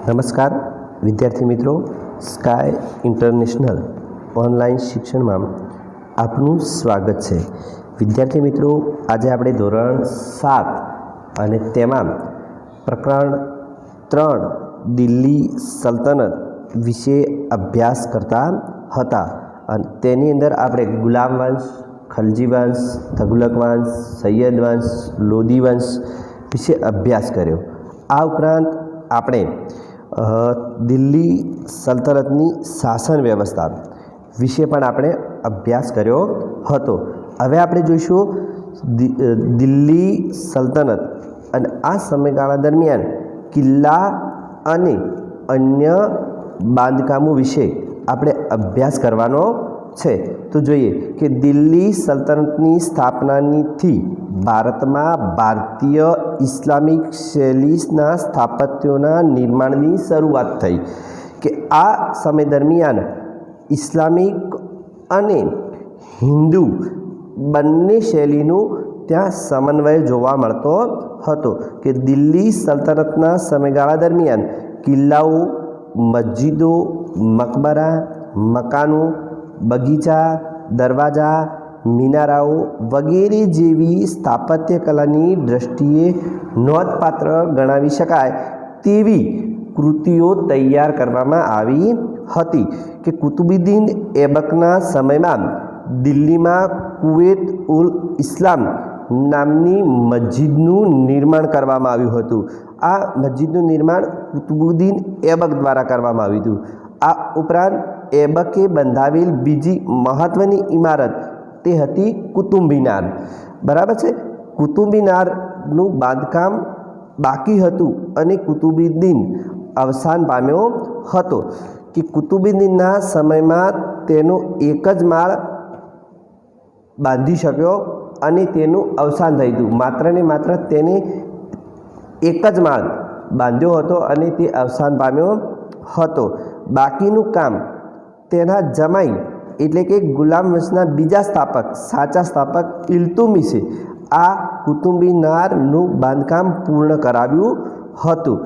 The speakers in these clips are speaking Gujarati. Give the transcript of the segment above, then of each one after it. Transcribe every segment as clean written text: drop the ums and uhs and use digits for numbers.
નમસ્કાર વિદ્યાર્થી મિત્રો, સ્કાય ઇન્ટરનેશનલ ઓનલાઈન શિક્ષણમાં આપનું સ્વાગત છે। વિદ્યાર્થી મિત્રો, આજે આપણે ધોરણ 7 અને તેમાં પ્રકરણ 3 દિલ્હી સલ્તનત વિશે અભ્યાસ કરતા હતા અને તેની અંદર આપણે ગુલામ વંશ, ખલજી વંશ, તગલક વંશ, સૈયદ વંશ, લોધી વંશ વિશે અભ્યાસ કર્યો। આ ઉપરાંત આપણે દિલ્હી સલ્તનતની શાસન વ્યવસ્થા વિશે પણ આપણે અભ્યાસ કર્યો હતો। હવે આપણે જોઈશું દિલ્હી સલ્તનત અને આ સમયગાળા દરમિયાન કિલ્લા અને અન્ય બાંધકામો વિશે આપણે અભ્યાસ કરવાનો છે। તો જોઈએ કે દિલ્હી સલ્તનતની સ્થાપનાથી ભારતમાં ભારતીય ઇસ્લામિક શૈલીના સ્થાપત્યોના નિર્માણની શરૂઆત થઈ કે આ સમય દરમિયાન ઇસ્લામિક અને હિન્દુ બંને શૈલીનું ત્યાં સમન્વય જોવા મળતો હતો કે દિલ્હી સલ્તનતના સમયગાળા દરમિયાન કિલ્લાઓ, મસ્જિદો, મકબરા, મકાનો, બગીચા, દરવાજા, મિનારાઓ વગેરે જેવી સ્થાપત્ય કલાની દ્રષ્ટિએ નોંધપાત્ર ગણાવી શકાય તેવી કૃતિઓ તૈયાર કરવામાં આવી હતી કે કુતુબુદ્દીન ઐબકના સમયમાં દિલ્હીમાં કુવેત ઉલ ઇસ્લામ નામની મસ્જિદનું નિર્માણ કરવામાં આવ્યું હતું। આ મસ્જિદનું નિર્માણ કુતુબુદ્દીન ઐબક દ્વારા કરવામાં આવ્યું હતું। આ ઉપરાંત ઐબકે બંધાવેલ બીજી મહત્વની ઇમારત તે હતી કુતુબ મિનાર। બરાબર છે। કુતુબ મિનારનું બાંધકામ બાકી હતું અને કુતુબુદ્દીન અવસાન પામ્યો હતો કે કુતુબુદ્દીનના સમયમાં તેનો એક જ માળ બાંધી શક્યો અને તેનું અવસાન થઈ હતું। માત્ર ને માત્ર તેને એક જ માળ બાંધ્યો હતો અને તે અવસાન પામ્યો હતો। બાકીનું કામ તેના જમાઈ એટલે કે ગુલામ વંશના બીજા સ્થાપક, સાચા સ્થાપક ઇલ્તુમિશે આ કુતુબ મિનારનું બાંધકામ પૂર્ણ કરાવ્યું હતું।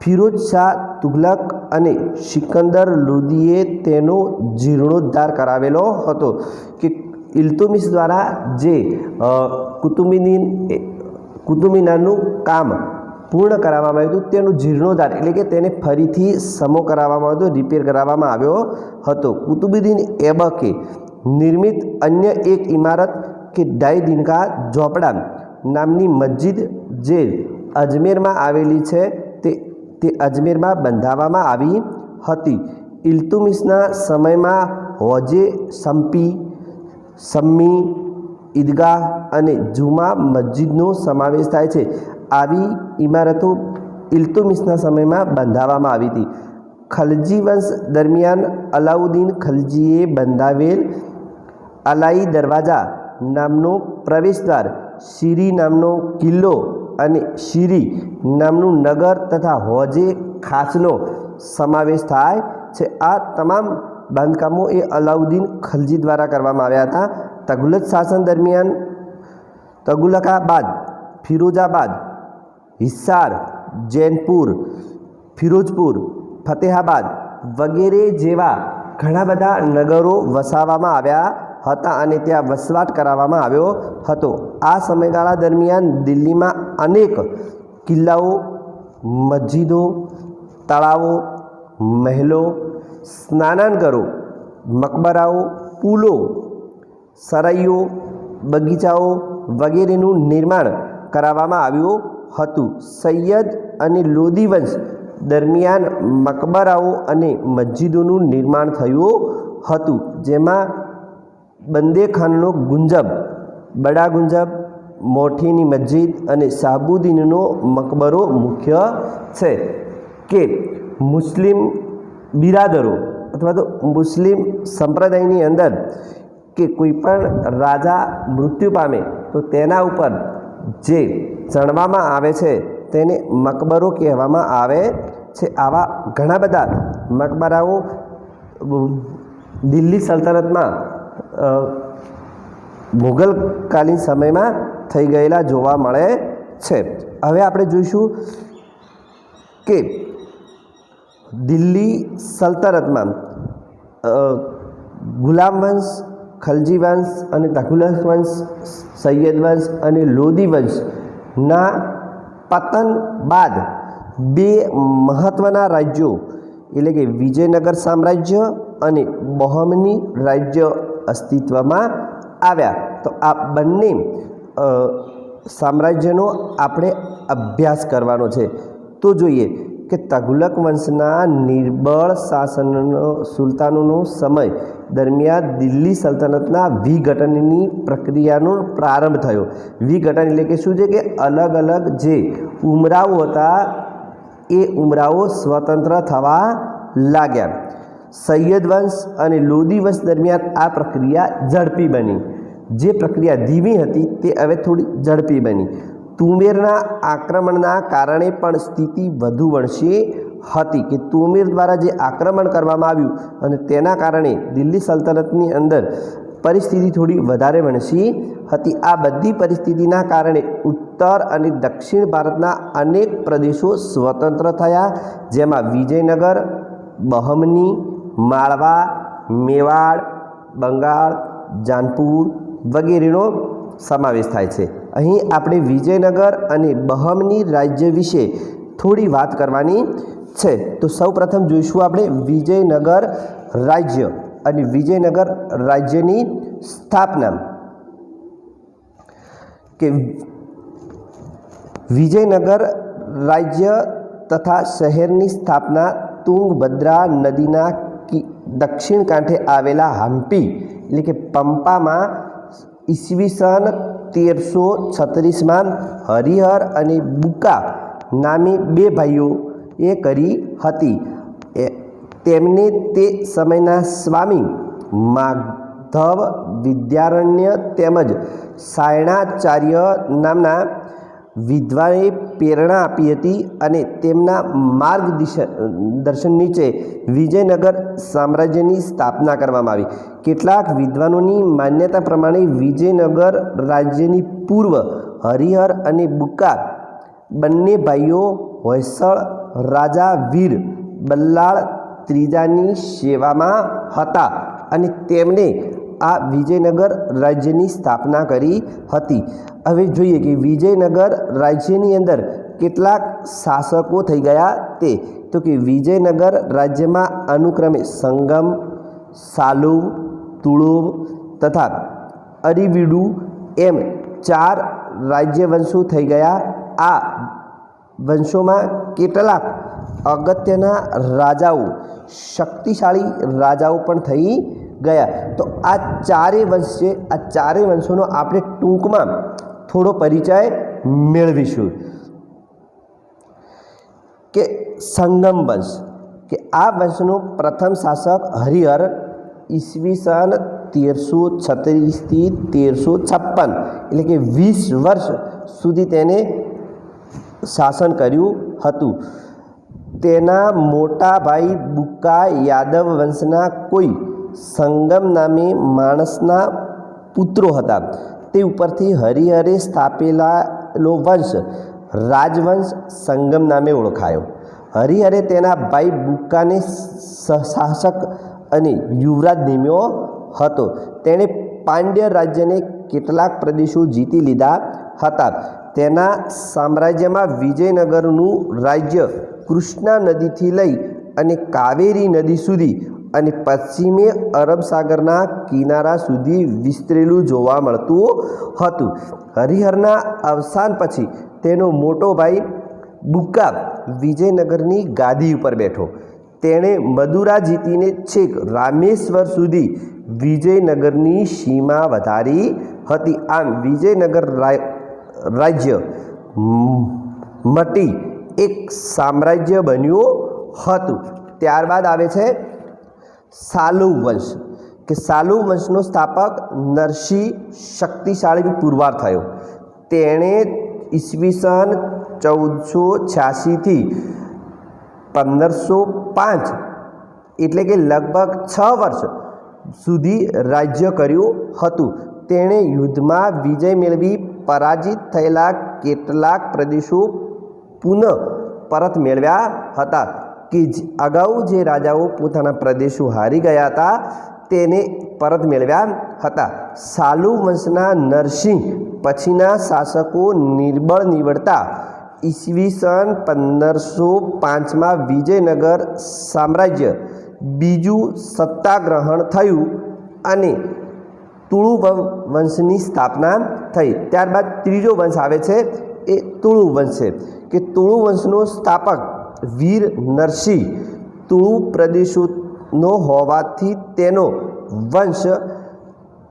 ફિરોઝ શાહ તુઘલક અને સિકંદર લોદીએ તેનો જીર્ણોદ્ધાર કરાવેલો હતો કે ઇલ્તુમિશ દ્વારા જે કુતુબ મિનારનું કામ પૂર્ણ કરાવવામાં આવ્યું હતું તેનું જીર્ણોદ્ધાર એટલે કે તેને ફરીથી સમો કરાવવામાં આવ્યો, રિપેર કરાવવામાં આવ્યો હતો। કુતુબુદ્દીન ઐબકે નિર્મિત અન્ય એક ઇમારત કે ઢાઈ દિનકા ઝોપડા નામની મસ્જિદ જે અજમેરમાં આવેલી છે તે અજમેરમાં બંધાવવામાં આવી હતી। ઇલ્તુમિશના સમયમાં હોજે સમ્મી, ઈદગાહ અને જુમા મસ્જિદનો સમાવેશ થાય છે। આવી ઇમારતો ઇલ્તુમિશના સમયમાં બંધાવવામાં આવી હતી। ખલજી વંશ દરમિયાન અલાઉદ્દીન ખલજીએ બંધાવેલ અલાઈ દરવાજા નામનો પ્રવેશદ્વાર, શીરી નામનો કિલ્લો અને શીરી નામનું નગર તથા હોજે ખાસનો સમાવેશ થાય છે। આ તમામ બાંધકામો એ અલાઉદ્દીન ખલજી દ્વારા કરવામાં આવ્યા હતા। તગલક શાસન દરમિયાન તગુલકાબાદ, ફિરોઝાબાદ, હિસાર, જૈનપુર, ફિરોઝપુર, ફતેહાબાદ વગેરે જેવા ઘણા બધા નગરો વસાવવામાં આવ્યા હતા અને ત્યાં વસવાટ કરાવવામાં આવ્યો હતો। આ સમયગાળા દરમિયાન દિલ્હીમાં અનેક કિલ્લાઓ, મસ્જિદો, તળાવો, મહેલો, સ્નાનાગરો, મકબરાઓ, પુલો, સરાઈઓ, બગીચાઓ વગેરેનું નિર્માણ કરાવવામાં આવ્યું હતું। સૈયદ અને લોધી વંશ દરમિયાન મકબરાઓ અને મસ્જિદોનું નિર્માણ થયું હતું જેમાં બંદેખાનનો ગુંજબ, બડા ગુંજબ, મોઠીની મસ્જિદ અને શાહબુદ્દીનનો મકબરો મુખ્ય છે કે મુસ્લિમ બિરાદરો અથવા તો મુસ્લિમ સંપ્રદાયની અંદર કે કોઈ પણ રાજા મૃત્યુ પામે તો તેના ઉપર જે ચણવામાં આવે છે તેને મકબરો કહેવામાં આવે છે। આવા ઘણા બધા મકબરાઓ દિલ્હી સલ્તનતમાં મુગલકાલીન સમયમાં થઈ ગયેલા જોવા મળે છે। હવે આપણે જોઈશું કે દિલ્હી સલ્તનતમાં ગુલામ વંશ, ખલજી વંશ અને તઘલક વંશ, સૈયદ વંશ અને લોદી વંશના પતન બાદ બે મહત્ત્વના રાજ્યો એટલે કે વિજયનગર સામ્રાજ્ય અને બહમની રાજ્ય અસ્તિત્વમાં આવ્યા। તો આ બંને સામ્રાજ્યનો આપણે અભ્યાસ કરવાનો છે। તો જોઈએ કે તઘલક વંશના નિર્બળ શાસનનો સુલતાનોનો સમય દરમિયાન દિલ્હી સલ્તનતના વિઘટનની પ્રક્રિયાનો પ્રારંભ થયો। વિઘટન એટલે કે શું છે કે અલગ અલગ જે ઉમરાવો હતા એ ઉમરાવો સ્વતંત્ર થવા લાગ્યા। સૈયદ વંશ અને લોદી વંશ દરમિયાન આ પ્રક્રિયા ઝડપી બની। જે પ્રક્રિયા ધીમી હતી તે હવે થોડી ઝડપી બની। તુમેરના આક્રમણના કારણે પણ સ્થિતિ વધુ વણસી હતી કે તુમેર દ્વારા જે આક્રમણ કરવામાં આવ્યું અને તેના કારણે દિલ્હી સલ્તનતની અંદર પરિસ્થિતિ થોડી વધારે વણસી હતી। આ બધી પરિસ્થિતિના કારણે ઉત્તર અને દક્ષિણ ભારતના અનેક પ્રદેશો સ્વતંત્ર થયા, જેમાં વિજયનગર, બહમની, માળવા, મેવાડ, બંગાળ, જાનપુર વગેરેનો સમાવેશ થાય છે। અહીં આપણે વિજયનગર અને બહમની રાજ્ય વિશે થોડી વાત કરવાની છે। તો સૌપ્રથમ જોઈશું આપણે વિજયનગર રાજ્ય અને વિજયનગર રાજ્યની સ્થાપના કે વિજયનગર રાજ્ય તથા શહેરની સ્થાપના તુંગભદ્રા નદીના દક્ષિણ કાંઠે આવેલા હમ્પી એટલે કે પંપામાં ઈસવીસન 1336માં હરિહર અને બુકા નામે બે ભાઈઓએ કરી હતી। તેમને તે સમયના સ્વામી માધવ વિદ્યારણ્ય તેમજ સાયણાચાર્ય નામના વિદ્વાને પ્રેરણા આપી હતી અને તેમના માર્ગદર્શન નીચે વિજયનગર સામ્રાજ્યની સ્થાપના કરવામાં આવી। કેટલાક વિદ્વાનોની માન્યતા પ્રમાણે વિજયનગર રાજ્યની પૂર્વ હરિહર અને બુકા બંને ભાઈઓ હોયસળ રાજા વીર બલ્લાળ ત્રીજાની સેવામાં હતા અને તેમણે આ વિજયનગર રાજ્યની સ્થાપના કરી હતી। હવે જોઈએ કે વિજયનગર રાજ્યની અંદર કેટલાક શાસકો થઈ ગયા તે તો કે વિજયનગર રાજ્યમાં અનુક્રમે સંગમ, સાલુવ, તુળુવ તથા અરિવીડુ એમ 4 રાજ્ય વંશો થઈ ગયા। આ વંશોમાં કેટલાક અગત્યના રાજાઓ, શક્તિશાળી રાજાઓ પણ થઈ ગયા। તો આ ચારેય વંશ છે, આ ચારેય વંશોનો આપણે ટૂંકમાં થોડો પરિચય મેળવીશું। કે સંગમ વંશ કે આ વંશનો પ્રથમ શાસક હરિહર ઈસવીસન 1336 થી 1356 એટલે કે 20 વર્ષ સુધી તેને શાસન કર્યું હતું। તેના મોટા ભાઈ બુકા યાદવ વંશના કોઈ સંગમ નામે માણસના પુત્રો હતા। તે ઉપરથી હરિહરે સ્થાપેલો વંશ રાજવંશ સંગમ નામે ઓળખાયો। હરિહરે તેના ભાઈ બુકાને શાસક અને યુવરાજ નિમ્યો હતો। તેણે પાંડ્ય રાજ્યને કેટલાક પ્રદેશો જીતી લીધા હતા। તેના સામ્રાજ્યમાં વિજયનગરનું રાજ્ય કૃષ્ણા નદીથી લઈ અને કાવેરી નદી સુધી અને પશ્ચિમે અરબ સાગરના કિનારા સુધી વિસ્તરેલું જોવા મળતું હતું। હરિહરના અવસાન પછી તેનો મોટો ભાઈ બુકા વિજયનગરની ગાદી ઉપર બેઠો। તેણે મદુરા જીતીને છેક રામેશ્વર સુધી વિજયનગરની સીમા વધારી હતી। આમ વિજયનગર રાજ્ય મટી એક સામ્રાજ્ય બન્યું હતું। ત્યારબાદ આવે છે સાલુવ વંશ કે સાલુવ વંશનો સ્થાપક નરસિંહ શક્તિશાળી પુરવાર થયો। તેણે ઈસવીસન 1486 થી 1505 એટલે કે લગભગ 6 વર્ષ સુધી રાજ્ય કર્યું હતું। તેણે યુદ્ધમાં વિજય મેળવી પરાજિત થયેલા કેટલાક પ્રદેશો પુનઃ પરત મેળવ્યા હતા। કે અગાઉ જે રાજાઓ પોતાના પ્રદેશો હારી ગયા હતા તેને પરત મેળવ્યા હતા. સાલુ વંશના નરસિંહ પછીના શાસકો નિર્બળ નીવડતા ઈસવીસન 1505માં વિજયનગર સામ્રાજ્ય બીજું સત્તાગ્રહણ થયું અને તુળુ વંશની સ્થાપના થઈ. ત્યારબાદ ત્રીજો વંશ આવે છે એ તુળુ વંશ છે કે તુળુ વંશનો સ્થાપક વીર નરસિંહ તુળુ પ્રદેશોનો હોવાથી તેનો વંશ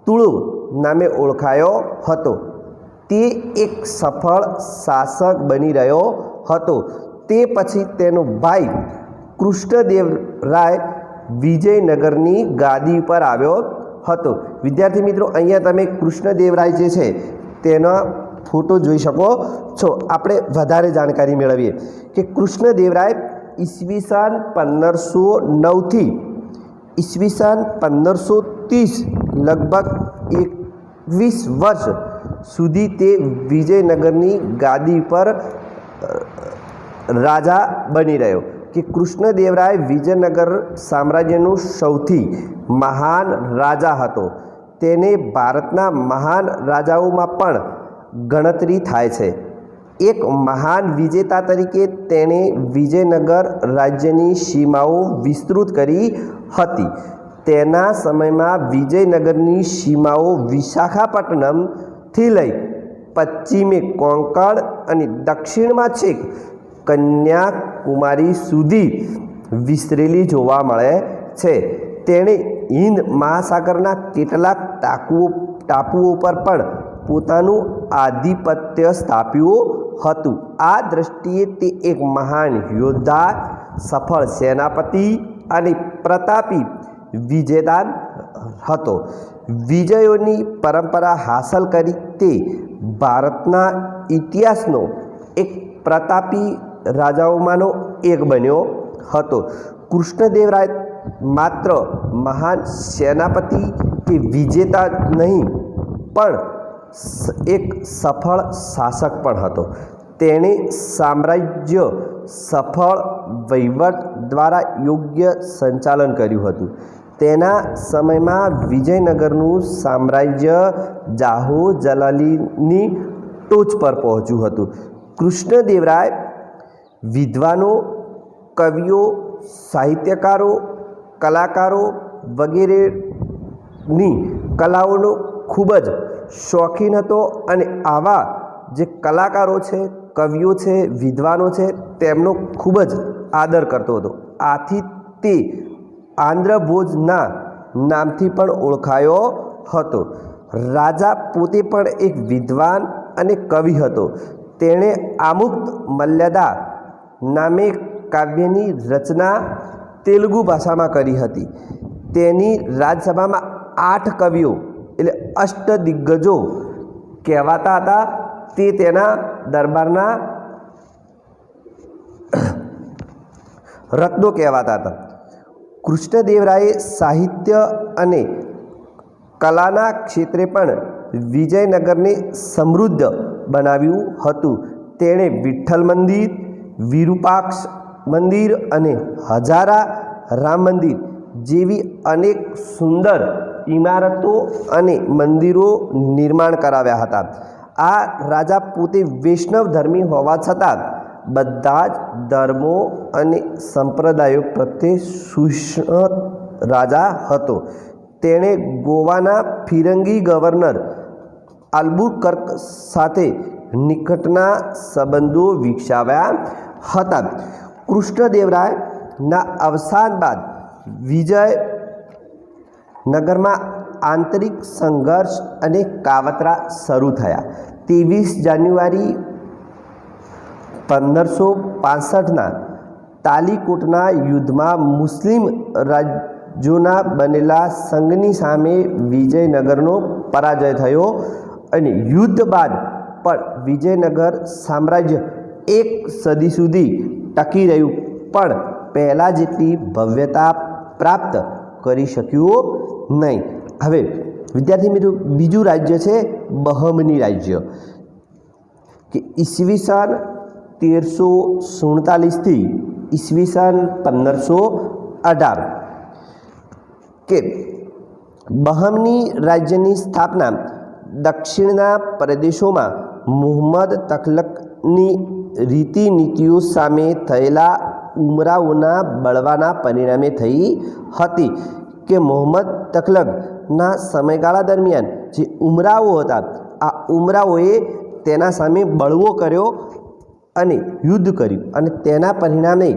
તુળુ નામે ઓળખાયો હતો. તે એક સફળ શાસક બની રહ્યો હતો. તે પછી તેનો ભાઈ કૃષ્ણદેવરાય વિજયનગરની ગાદી પર આવ્યો હતો. વિદ્યાર્થી મિત્રો, અહીંયા તમે કૃષ્ણદેવરાય જે છે તેનો ફોટો જોઈ શકો છો. આપણે વધારે જાણકારી મેળવીએ કે કૃષ્ણદેવરાય ઈસવીસન 1509થી ઈસવીસન 1530 લગભગ 21 વર્ષ સુધી તે વિજયનગરની ગાદી પર રાજા બની રહ્યો. કે કૃષ્ણદેવરાય વિજયનગર સામ્રાજ્યનો સૌથી મહાન રાજા હતો. તેને ભારતના મહાન રાજાઓમાં પણ ગણતરી થાય છે. એક મહાન વિજેતા તરીકે તેણે વિજયનગર રાજ્યની સીમાઓ વિસ્તૃત કરી હતી. તેના સમયમાં વિજયનગરની સીમાઓ વિશાખાપટ્ટનમથી લઈ પશ્ચિમે કોંકણ અને દક્ષિણમાં છેક કન્યાકુમારી સુધી વિસ્તરેલી જોવા મળે છે. તેણે હિન્દ મહાસાગરના કેટલાક ટાપુઓ પર પણ પોતાનું આધિપત્ય સ્થાપ્યું હતું. આ દ્રષ્ટિએ તે એક મહાન યોદ્ધા, સફળ સેનાપતિ અને પ્રતાપી વિજેતા હતો. વિજયોની પરંપરા હાંસલ કરી તે ભારતના ઇતિહાસનો એક પ્રતાપી રાજાઓમાંનો એક બન્યો હતો. કૃષ્ણદેવરાય માત્ર મહાન સેનાપતિ કે વિજેતા નહીં પણ એક સફળ શાસક પણ હતો. તેણે સામ્રાજ્ય સફળ વહીવટ દ્વારા યોગ્ય સંચાલન કર્યું હતું. તેના સમયમાં વિજયનગરનું સામ્રાજ્ય જાહો જલાલીની ટોચ પર પહોંચ્યું હતું. કૃષ્ણદેવરાય વિદ્વાનો, કવિઓ, સાહિત્યકારો, કલાકારો વગેરેની કલાઓનો ખૂબ જ શોખીન હતો અને આવા જે કલાકારો છે, કવિઓ છે, વિદ્વાનો છે તેમનો ખૂબ જ આદર કરતો હતો. આથી તે આંધ્રભોજના નામથી પણ ઓળખાયો હતો. રાજા પોતે પણ એક વિદ્વાન અને કવિ હતો. તેણે આમુક્ત મલ્યદા નામે કાવ્યની રચના તેલુગુ ભાષામાં કરી હતી. તેની રાજસભામાં 8 કવિઓ એટલે અષ્ટદિગ્ગજો કહેવાતા હતા. તે તેના દરબારના રત્નો કહેવાતા હતા. કૃષ્ણદેવરાયે સાહિત્ય અને કલાના ક્ષેત્રે પણ વિજયનગરને સમૃદ્ધ બનાવ્યું હતું. તેણે વિઠ્ઠલ મંદિર, વિરૂપાક્ષ મંદિર અને હજારા રામ મંદિર જેવી અનેક સુંદર ઇમારતો અને મંદિરો નિર્માણ કરાવ્યા હતા. આ રાજા પોતે વૈષ્ણવ ધર્મી હોવા છતાં બધા જ ધર્મો અને સંપ્રદાયો પ્રત્યે સહિષ્ણુ રાજા હતો. તેણે ગોવાના ફિરંગી ગવર્નર આલ્બુકર્ક સાથે નિકટના સંબંધો વિકસાવ્યા હતા. કૃષ્ણદેવરાયના અવસાન બાદ વિજયનગરમાં આંતરિક સંઘર્ષ અને કાવતરા શરૂ થયા. 23 જાન્યુઆરી 1565ના તાલીકોટના યુદ્ધમાં મુસ્લિમ રાજ્યોના બનેલા સંઘની સામે વિજયનગરનો પરાજય થયો અને યુદ્ધ બાદ પણ વિજયનગર સામ્રાજ્ય એક સદી સુધી ટકી રહ્યું પણ પહેલાં જેટલી ભવ્યતા પ્રાપ્ત કરી શક્યું નહીં. હવે વિદ્યાર્થી મિત્રો, બીજું રાજ્ય છે બહમની રાજ્ય કે ઈસવીસન 1347થી ઈસવીસન 1518 કે બહમની રાજ્યની સ્થાપના દક્ષિણના પ્રદેશોમાં મુહમ્મદ તગલકની રીતિનીતિઓ સામે થયેલા ઉમરાવોના બળવાના પરિણામે થઈ હતી કે મુહમ્મદ તગલકના સમયગાળા દરમિયાન જે ઉમરાવો હતા આ ઉમરાઓએ તેના સામે બળવો કર્યો અને યુદ્ધ કર્યું અને તેના પરિણામે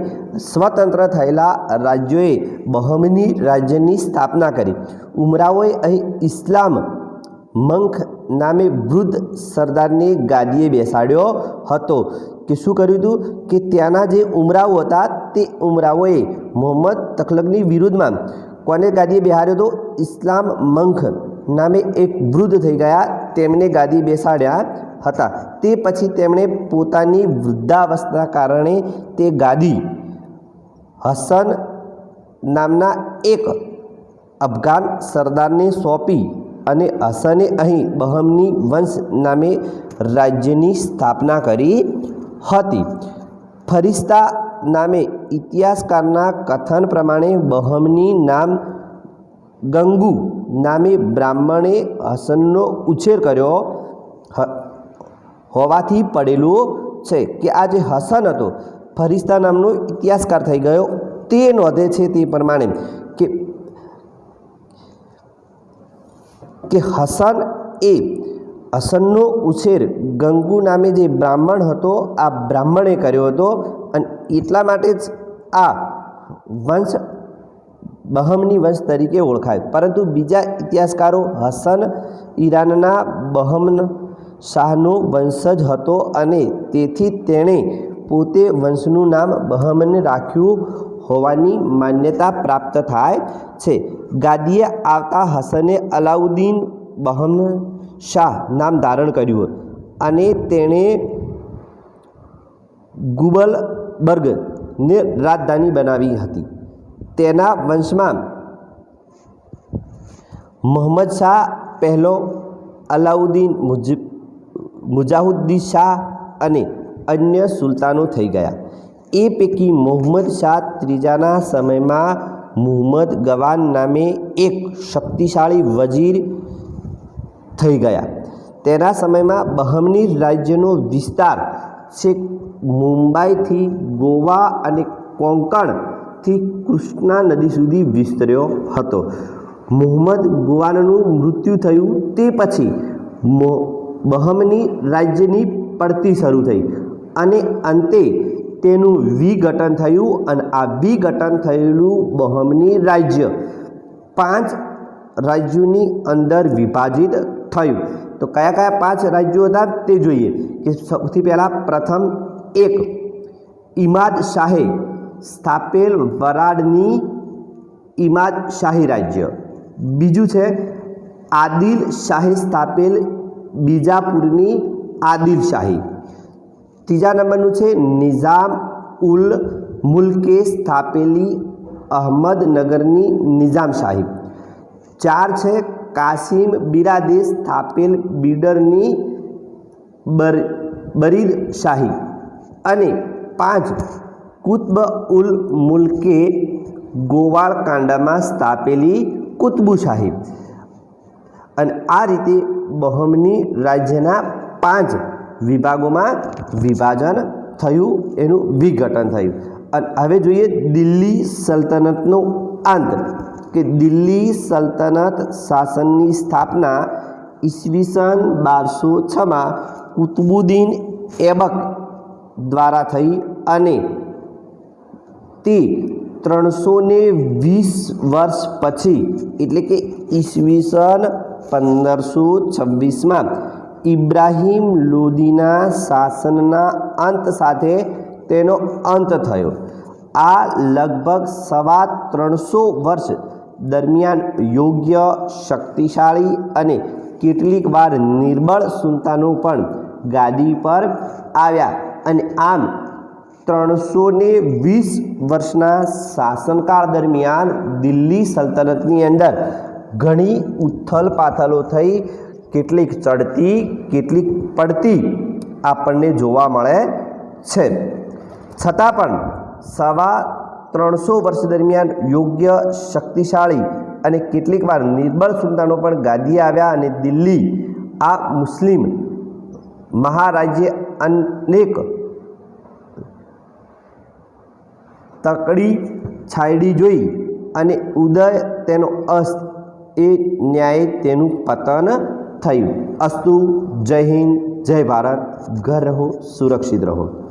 સ્વતંત્ર થયેલા રાજ્યોએ બહમની રાજ્યની સ્થાપના કરી. ઉમરાઓએ અહીં ઇસ્લામ મંખ નામે વૃદ્ધ સરદારને ગાદીએ બેસાડ્યો હતો. કે શું કર્યું હતું કે ત્યાંના જે ઉમરાઓ હતા તે ઉમરાઓએ મુહમ્મદ તગલકની વિરુદ્ધમાં કોને ગાદીએ બેહાડ્યો હતો? ઇસ્લામ મંખ નામે એક વૃદ્ધ થઈ ગયા તેમને ગાદી બેસાડ્યા હતા. તે પછી તેમણે પોતાની વૃદ્ધાવસ્થાના કારણે તે ગાદી હસન નામના એક અફઘાન સરદારને સોંપી અને હસને અહીં બહમની વંશ નામે રાજ્યની સ્થાપના કરી હતી. ફરિશ્તા નામે ઇતિહાસકારના કથન પ્રમાણે બહમની નામ ગંગુ નામે બ્રાહ્મણે હસનનો ઉછેર કર્યો હોવાથી પડેલું છે કે આ જે હસન હતો ફરિશ્તા નામનો ઇતિહાસકાર થઈ ગયો તે નોંધે છે તે પ્રમાણે કે હસનનો ઉછેર ગંગુ નામે જે બ્રાહ્મણ હતો આ બ્રાહ્મણે કર્યો હતો અને એટલા માટે જ આ વંશ બહમની વંશ તરીકે ઓળખાય. પરંતુ બીજા ઇતિહાસકારો હસન ઈરાનના બહમન શાહનો વંશજ હતો અને તેથી તેણે પોતે વંશનું નામ બહમન રાખ્યું હોવાની માન્યતા પ્રાપ્ત થાય છે. ગાદીએ આવતા હસને અલાઉદ્દીન બહમન શાહ નામ ધારણ કર્યું અને તેણે ગુલબર્ગને રાજધાની બનાવી હતી. તેના વંશમાં મુહમ્મદ શાહ પહેલો, અલાઉદ્દીન, મુજાહુદ્દીન શાહ અને અન્ય સુલતાનો થઈ ગયા. એ પૈકી મુહમ્મદ શાહ ત્રીજાના સમયમાં મુહમ્મદ ગવાન નામે એક શક્તિશાળી વજીર થઈ ગયા. તેના સમયમાં બહમની રાજ્યનો વિસ્તાર છેક મુંબઈથી ગોવા અને કોંકણથી કૃષ્ણા નદી સુધી વિસ્તર્યો હતો. મુહમ્મદ ગોવાનનું મૃત્યુ થયું તે પછી બહમની રાજ્યની પડતી શરૂ થઈ અને અંતે તેનું વિઘટન થયું અને આ વિઘટન થયેલું બહમની રાજ્ય 5 રાજ્યોની અંદર વિભાજિત થયું. તો કયા કયા 5 રાજ્યો હતા તે જોઈએ કે સૌથી પહેલાં પ્રથમ એક ઇમાદ શાહે સ્થાપેલ વરાડની ઇમાદ શાહી રાજ્ય. બીજું છે આદિલ શાહે સ્થાપેલ બીજાપુરની આદિલ શાહી. ત્રીજા નંબરનું છે નિઝામ ઉલ મુલ્કે સ્થાપેલી અહમદનગરની નિઝામ શાહી. 4 છે કાસિમ બિરાદે સ્થાપેલ બીડરની બરીદ શાહી. અને 5 કુતબ ઉલ મુલ્કે ગોવાળ કાંડામાં સ્થાપેલી કુતબુ શાહી. અને આ રીતે બહમની રાજ્યના 5 વિભાગોમાં વિભાજન થયું, એનું વિઘટન થયું. અને હવે જોઈએ દિલ્હી સલ્તનતનો અંત કે દિલ્હી સલ્તનત શાસનની સ્થાપના ઈસવીસન 1206માં કુતુબુદ્દીન એબક દ્વારા થઈ અને તે 320 વર્ષ પછી એટલે કે ઈસવીસન 1526માં ઇબ્રાહિમ લોદીના શાસનના અંત સાથે તેનો અંત થયો. આ લગભગ 350 વર્ષ દરમિયાન યોગ્ય, શક્તિશાળી અને કેટલીક વાર નિર્બળ સુલતાનો પણ ગાદી પર આવ્યા અને આમ 320 વર્ષના શાસનકાળ દરમિયાન દિલ્હી સલ્તનતની અંદર ઘણી ઉથલ પાથલો થઈ, કેટલીક ચડતી કેટલીક પડતી આપણને જોવા મળે છે. છતાં પણ સવા 300 વર્ષ દરમિયાન યોગ્ય, શક્તિશાળી અને કેટલીક વાર નિર્બળ સુલતાનો પણ ગાદીએ આવ્યા અને દિલ્હી આ મુસ્લિમ મહારાજ્ય અનેક તકડી છાયડી જોઈ અને ઉદય તેનો અસ્ત એ ન્યાય તેનું પતન થયું. અસ્તુ. જય હિન્દ, જય ભારત. ઘર રહો, સુરક્ષિત રહો.